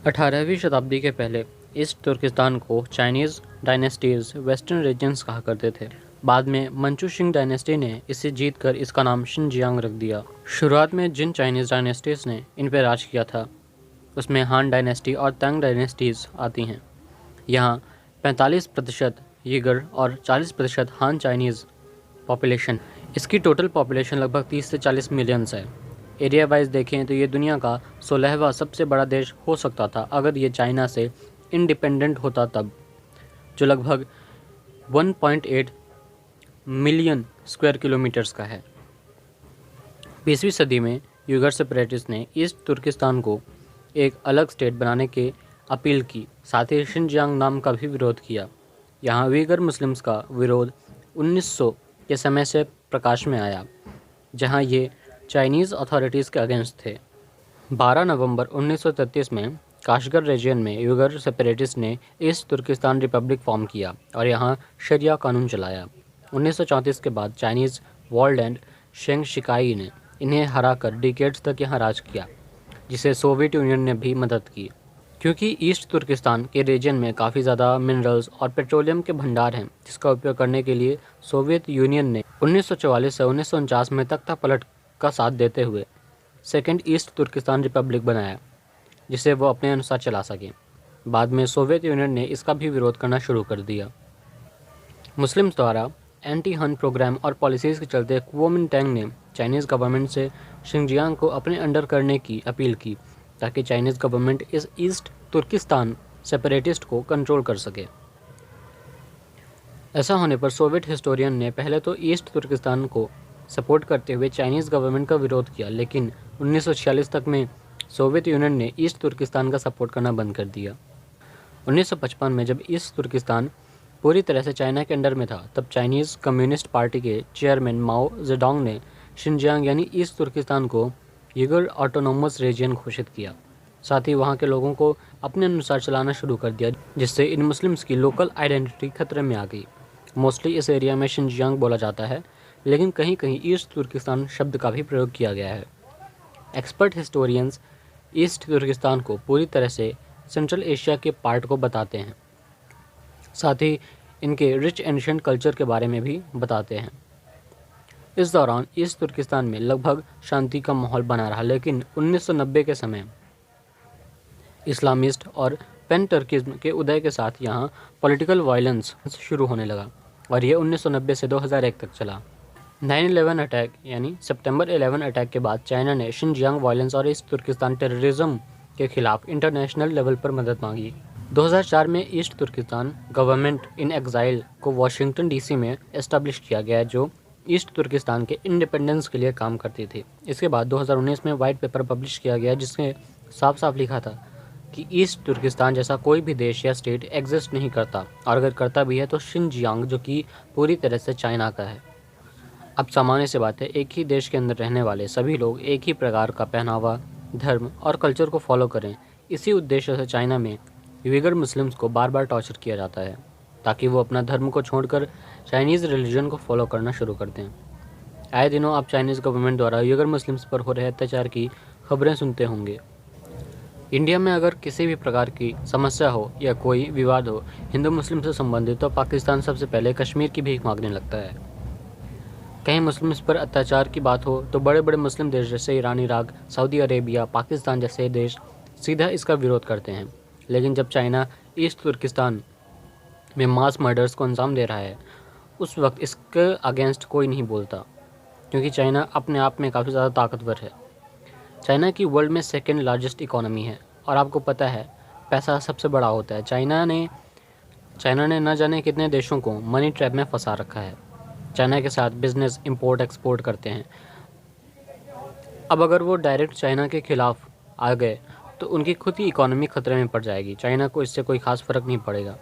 18वीं शताब्दी के पहले ईस्ट तुर्किस्तान को चाइनीज़ डायनेस्टीज़ वेस्टर्न रीजन्स कहा करते थे। बाद में मंचू शिंग डायनेस्टी ने इसे जीतकर इसका नाम शिनजियांग रख दिया। शुरुआत में जिन चाइनीज़ डायनेस्टीज़ ने इन पर राज किया था उसमें हान डायनेस्टी और तंग डायनेस्टीज़ आती हैं। यहाँ 45% यीगर और 40% हान चाइनीज़ पॉपुलेशन। इसकी टोटल पॉपुलेशन लगभग 30 से 40 मिलियंस है। एरिया वाइज देखें तो ये दुनिया का 16वां सबसे बड़ा देश हो सकता था अगर ये चाइना से इंडिपेंडेंट होता तब, जो लगभग 1.8 मिलियन स्क्वायर किलोमीटर्स का है। 20वीं सदी में यूगर सेपरेटिस्ट ने ईस्ट तुर्किस्तान को एक अलग स्टेट बनाने की अपील की, साथ ही शिनजियांग नाम का भी विरोध किया। यहाँ वीगर मुस्लिम्स का विरोध 1900 के समय से प्रकाश में आया, जहाँ ये चाइनीज़ अथॉरिटीज़ के अगेंस्ट थे। 12 नवंबर 1933 में काशगर रीजन में यूगर सेपरेटिस्ट ने ईस्ट तुर्किस्तान रिपब्लिक फॉर्म किया और यहाँ शरिया कानून चलाया। 1934 के बाद चाइनीज़ वॉल्ड एंड शेंग शिकाई ने इन्हें हराकर डिकेड्स तक यहाँ राज किया, जिसे सोवियत यूनियन ने भी मदद की। क्योंकि ईस्ट तुर्किस्तान के रीजन में काफ़ी ज़्यादा मिनरल्स और पेट्रोलियम के भंडार हैं, जिसका उपयोग करने के लिए सोवियत यूनियन ने 1944 से 1949 में तख्ता पलट का साथ देते हुए सेकेंड ईस्ट तुर्किस्तान रिपब्लिक बनाया, जिसे वो अपने अनुसार चला सकें। बाद में सोवियत यूनियन ने इसका भी विरोध करना शुरू कर दिया। मुस्लिम्स द्वारा एंटी हन प्रोग्राम और पॉलिसीज़ के चलते कुओमिंटैंग ने चाइनीज़ गवर्नमेंट से शिनजियांग को अपने अंडर करने की अपील की, ताकि चाइनीज़ गवर्नमेंट इस ईस्ट तुर्किस्तान सेपरेटिस्ट को कंट्रोल कर सके। ऐसा होने पर सोवियत हिस्टोरियन ने पहले तो ईस्ट तुर्किस्तान को सपोर्ट करते हुए चाइनीज़ गवर्नमेंट का विरोध किया, लेकिन 1946 तक में सोवियत यूनियन ने ईस्ट तुर्किस्तान का सपोर्ट करना बंद कर दिया। 1955 में जब ईस्ट तुर्किस्तान पूरी तरह से चाइना के अंडर में था, तब चाइनीज़ कम्युनिस्ट पार्टी के चेयरमैन माओ जेडोंग ने शिनजियांग यानी ईस्ट तुर्किस्तान को यूगर ऑटोनोमस रीजन घोषित किया। साथ ही वहाँ के लोगों को अपने अनुसार चलाना शुरू कर दिया, जिससे इन मुस्लिम्स की लोकल आइडेंटिटी खतरे में आ गई। मोस्टली इस एरिया में शिनजियांग बोला जाता है, लेकिन कहीं कहीं ईस्ट तुर्किस्तान शब्द का भी प्रयोग किया गया है। एक्सपर्ट हिस्टोरियंस ईस्ट तुर्किस्तान को पूरी तरह से सेंट्रल एशिया के पार्ट को बताते हैं, साथ ही इनके रिच एंशिएंट कल्चर के बारे में भी बताते हैं। इस दौरान ईस्ट तुर्किस्तान में लगभग शांति का माहौल बना रहा, लेकिन 1990 के समय इस्लामिस्ट और पैन टर्किज्म के उदय के साथ यहाँ पॉलिटिकल वायलेंस शुरू होने लगा और यह 1990 से 2001 तक चला। 9/11 अटैक यानी सितंबर 11 अटैक के बाद चाइना ने शिनजियांग वायलेंस और ईस्ट तुर्किस्तान टेररिज्म के खिलाफ इंटरनेशनल लेवल पर मदद मांगी। 2004 में East Turkistan government in exile को वाशिंगटन डीसी में एस्टेब्लिश किया गया, जो ईस्ट तुर्किस्तान के इंडिपेंडेंस के लिए काम करती थी। इसके बाद 2019 में वाइट पेपर पब्लिश किया गया, जिसमें साफ साफ लिखा था कि ईस्ट तुर्किस्तान जैसा कोई भी देश या स्टेट एग्जिस्ट नहीं करता, और अगर करता भी है तो शिनजियांग, जो कि पूरी तरह से चाइना का है। अब सामान्य सी बात है, एक ही देश के अंदर रहने वाले सभी लोग एक ही प्रकार का पहनावा, धर्म और कल्चर को फॉलो करें। इसी उद्देश्य से चाइना में यूगर मुस्लिम्स को बार बार टॉर्चर किया जाता है, ताकि वो अपना धर्म को छोड़कर चाइनीज़ रिलीजन को फॉलो करना शुरू कर दें। आए दिनों आप चाइनीज़ गवर्नमेंट द्वारा यूगर मुस्लिम्स पर हो रहे अत्याचार की खबरें सुनते होंगे। इंडिया में अगर किसी भी प्रकार की समस्या हो या कोई विवाद हो हिंदू मुस्लिम से संबंधित, तो पाकिस्तान सबसे पहले कश्मीर की भीख मांगने लगता है। कहीं मुस्लिम्स पर अत्याचार की बात हो तो बड़े बड़े मुस्लिम देश जैसे Iran, Iraq, Saudi Arabia, Pakistan जैसे देश सीधा इसका विरोध करते हैं। लेकिन जब चाइना ईस्ट तुर्किस्तान में मास मर्डर्स को अंजाम दे रहा है, उस वक्त इसके अगेंस्ट कोई नहीं बोलता, क्योंकि चाइना अपने आप में काफ़ी ज़्यादा ताकतवर है। चाइना की वर्ल्ड में सेकेंड लार्जेस्ट इकोनॉमी है, और आपको पता है पैसा सबसे बड़ा होता है। चाइना ने न जाने कितने देशों को मनी ट्रैप में फंसा रखा है। चाइना के साथ बिजनेस इंपोर्ट एक्सपोर्ट करते हैं। अब अगर वो डायरेक्ट चाइना के खिलाफ आ गए तो उनकी खुद ही इकोनॉमी खतरे में पड़ जाएगी। चाइना को इससे कोई खास फर्क नहीं पड़ेगा।